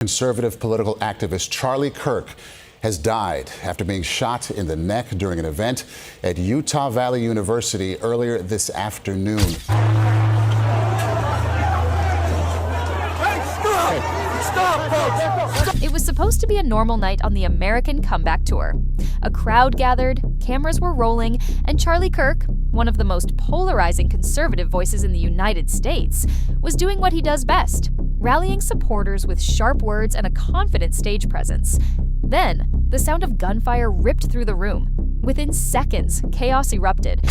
Conservative political activist Charlie Kirk has died after being shot in the neck during an event at Utah Valley University earlier this afternoon. It was supposed to be a normal night on the American Comeback Tour. A crowd gathered, cameras were rolling, and Charlie Kirk, one of the most polarizing conservative voices in the United States, was doing what he does best, rallying supporters with sharp words and a confident stage presence. Then, the sound of gunfire ripped through the room. Within seconds, chaos erupted.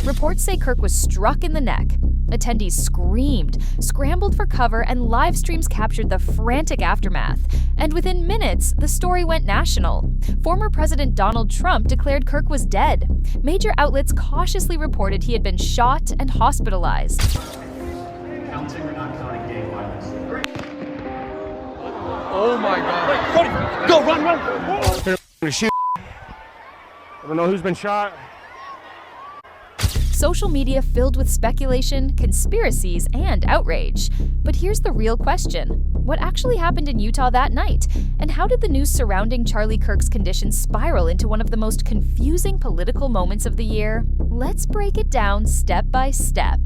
Reports say Kirk was struck in the neck. Attendees screamed, scrambled for cover, and live streams captured the frantic aftermath. And within minutes, the story went national. Former President Donald Trump declared Kirk was dead. Major outlets cautiously reported he had been shot and hospitalized. Counting or not counting gang violence? Oh my God. Wait, Cody, go, run! Shoot. I don't know who's been shot. Social media filled with speculation, conspiracies, and outrage. But here's the real question. What actually happened in Utah that night? And how did the news surrounding Charlie Kirk's condition spiral into one of the most confusing political moments of the year? Let's break it down step by step.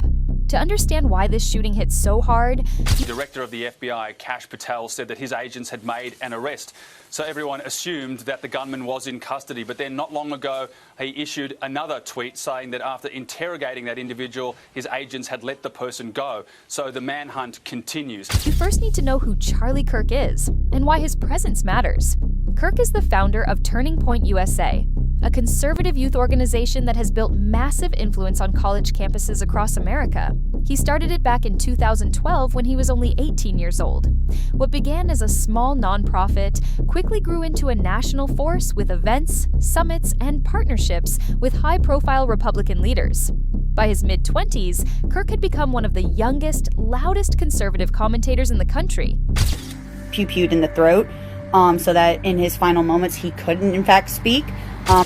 To understand why this shooting hit so hard, the director of the FBI, Kash Patel, said that his agents had made an arrest. So everyone assumed that the gunman was in custody. But then not long ago, he issued another tweet saying that after interrogating that individual, his agents had let the person go. So the manhunt continues. You first need to know who Charlie Kirk is and why his presence matters. Kirk is the founder of Turning Point USA, a conservative youth organization that has built massive influence on college campuses across America. He started it back in 2012 when he was only 18 years old. What began as a small nonprofit quickly grew into a national force with events, summits, and partnerships with high-profile Republican leaders. By his mid-20s, Kirk had become one of the youngest, loudest conservative commentators in the country. Pew-pewed in the throat, so that in his final moments he couldn't, in fact, speak. I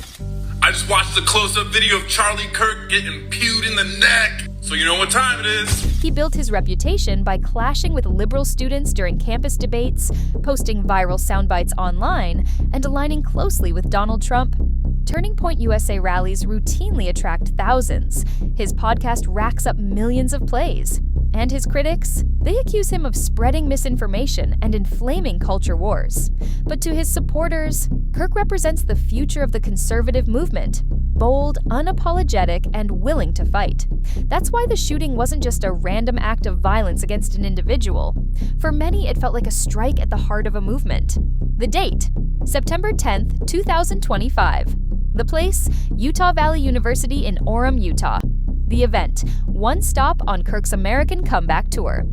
just watched a close-up video of Charlie Kirk getting pewed in the neck, so you know what time it is. He built his reputation by clashing with liberal students during campus debates, posting viral soundbites online, and aligning closely with Donald Trump. Turning Point USA rallies routinely attract thousands. His podcast racks up millions of plays. And his critics? They accuse him of spreading misinformation and inflaming culture wars. But to his supporters, Kirk represents the future of the conservative movement. Bold, unapologetic, and willing to fight. That's why the shooting wasn't just a random act of violence against an individual. For many, it felt like a strike at the heart of a movement. The date, September 10th, 2025. The place, Utah Valley University in Orem, Utah. The event, one stop on Kirk's American Comeback Tour.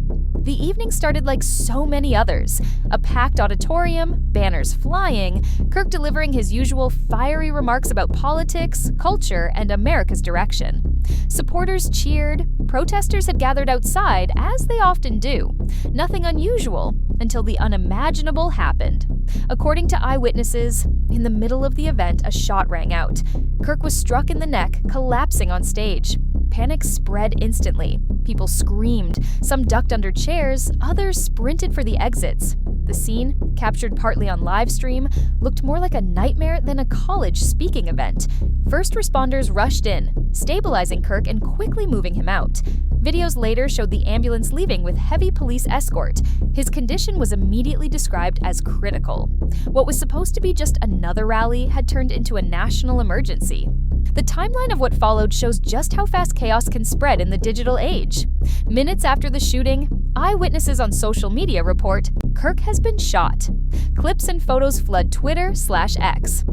The evening started like so many others. A packed auditorium, banners flying, Kirk delivering his usual fiery remarks about politics, culture, and America's direction. Supporters cheered, protesters had gathered outside, as they often do. Nothing unusual, until the unimaginable happened. According to eyewitnesses, in the middle of the event, a shot rang out. Kirk was struck in the neck, collapsing on stage. Panic spread instantly. People screamed, some ducked under chairs, others sprinted for the exits. The scene, captured partly on live stream, looked more like a nightmare than a college speaking event. First responders rushed in, stabilizing Kirk and quickly moving him out. Videos later showed the ambulance leaving with heavy police escort. His condition was immediately described as critical. What was supposed to be just another rally had turned into a national emergency. The timeline of what followed shows just how fast chaos can spread in the digital age. Minutes after the shooting, eyewitnesses on social media report Kirk has been shot. Clips and photos flood Twitter/X.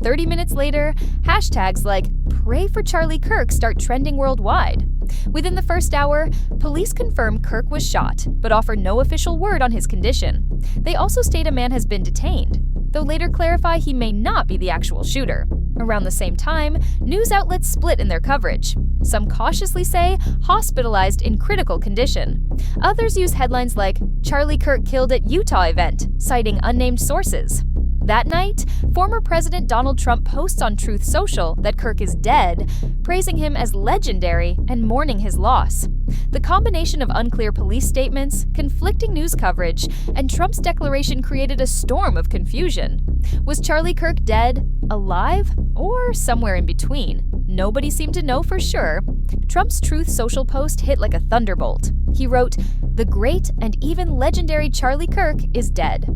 30 minutes later, hashtags like "Pray for Charlie Kirk" start trending worldwide. Within the first hour, police confirm Kirk was shot, but offer no official word on his condition. They also state a man has been detained, though later clarify he may not be the actual shooter. Around the same time, news outlets split in their coverage. Some cautiously say hospitalized in critical condition. Others use headlines like "Charlie Kirk killed at Utah event," citing unnamed sources. That night, former President Donald Trump posts on Truth Social that Kirk is dead, praising him as legendary and mourning his loss. The combination of unclear police statements, conflicting news coverage, and Trump's declaration created a storm of confusion. Was Charlie Kirk dead, alive, or somewhere in between? Nobody seemed to know for sure. Trump's Truth Social post hit like a thunderbolt. He wrote, "The great and even legendary Charlie Kirk is dead.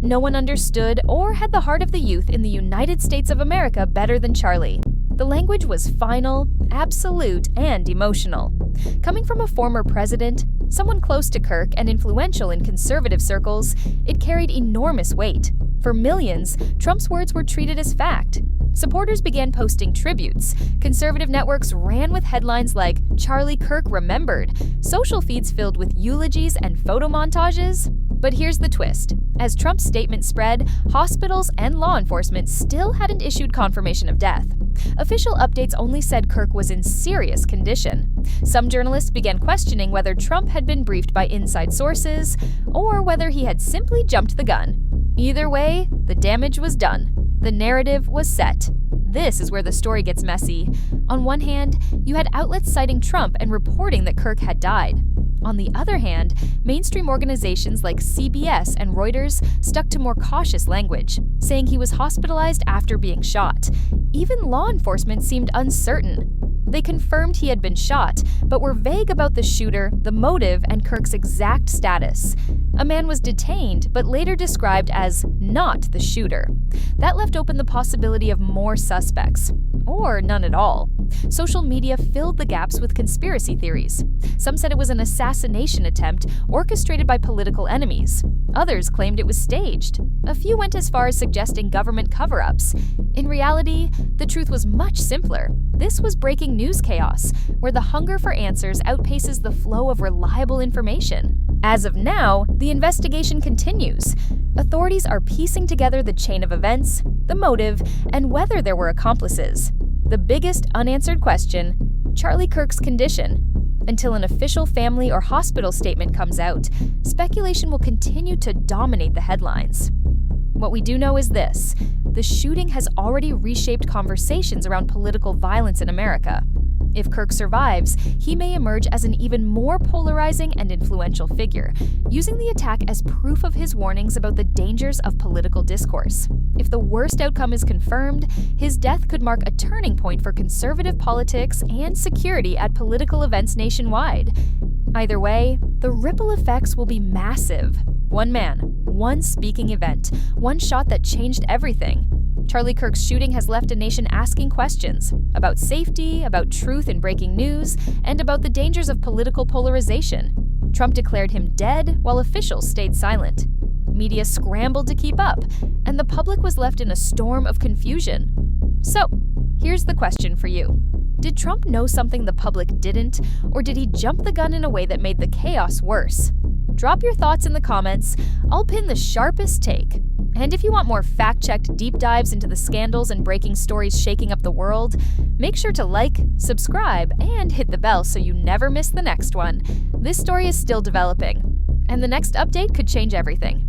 No one understood or had the heart of the youth in the United States of America better than Charlie." The language was final, absolute, and emotional. Coming from a former president, someone close to Kirk and influential in conservative circles, it carried enormous weight. For millions, Trump's words were treated as fact. Supporters began posting tributes. Conservative networks ran with headlines like "Charlie Kirk remembered," social feeds filled with eulogies and photo montages. But here's the twist. As Trump's statement spread, hospitals and law enforcement still hadn't issued confirmation of death. Official updates only said Kirk was in serious condition. Some journalists began questioning whether Trump had been briefed by inside sources or whether he had simply jumped the gun. Either way, the damage was done. The narrative was set. This is where the story gets messy. On one hand, you had outlets citing Trump and reporting that Kirk had died. On the other hand, mainstream organizations like CBS and Reuters stuck to more cautious language, saying he was hospitalized after being shot. Even law enforcement seemed uncertain. They confirmed he had been shot, but were vague about the shooter, the motive, and Kirk's exact status. A man was detained, but later described as not the shooter. That left open the possibility of more suspects, or none at all. Social media filled the gaps with conspiracy theories. Some said it was an assassination attempt orchestrated by political enemies. Others claimed it was staged. A few went as far as suggesting government cover-ups. In reality, the truth was much simpler. This was breaking news chaos, where the hunger for answers outpaces the flow of reliable information. As of now, the investigation continues. Authorities are piecing together the chain of events, the motive, and whether there were accomplices. The biggest unanswered question: Charlie Kirk's condition. Until an official family or hospital statement comes out, speculation will continue to dominate the headlines. What we do know is this: the shooting has already reshaped conversations around political violence in America. If Kirk survives, he may emerge as an even more polarizing and influential figure, using the attack as proof of his warnings about the dangers of political discourse. If the worst outcome is confirmed, his death could mark a turning point for conservative politics and security at political events nationwide. Either way, the ripple effects will be massive. One man, one speaking event, one shot that changed everything. Charlie Kirk's shooting has left a nation asking questions about safety, about truth in breaking news, and about the dangers of political polarization. Trump declared him dead while officials stayed silent. Media scrambled to keep up, and the public was left in a storm of confusion. So, here's the question for you. Did Trump know something the public didn't, or did he jump the gun in a way that made the chaos worse? Drop your thoughts in the comments. I'll pin the sharpest take. And if you want more fact-checked deep dives into the scandals and breaking stories shaking up the world, make sure to like, subscribe, and hit the bell so you never miss the next one. This story is still developing, and the next update could change everything.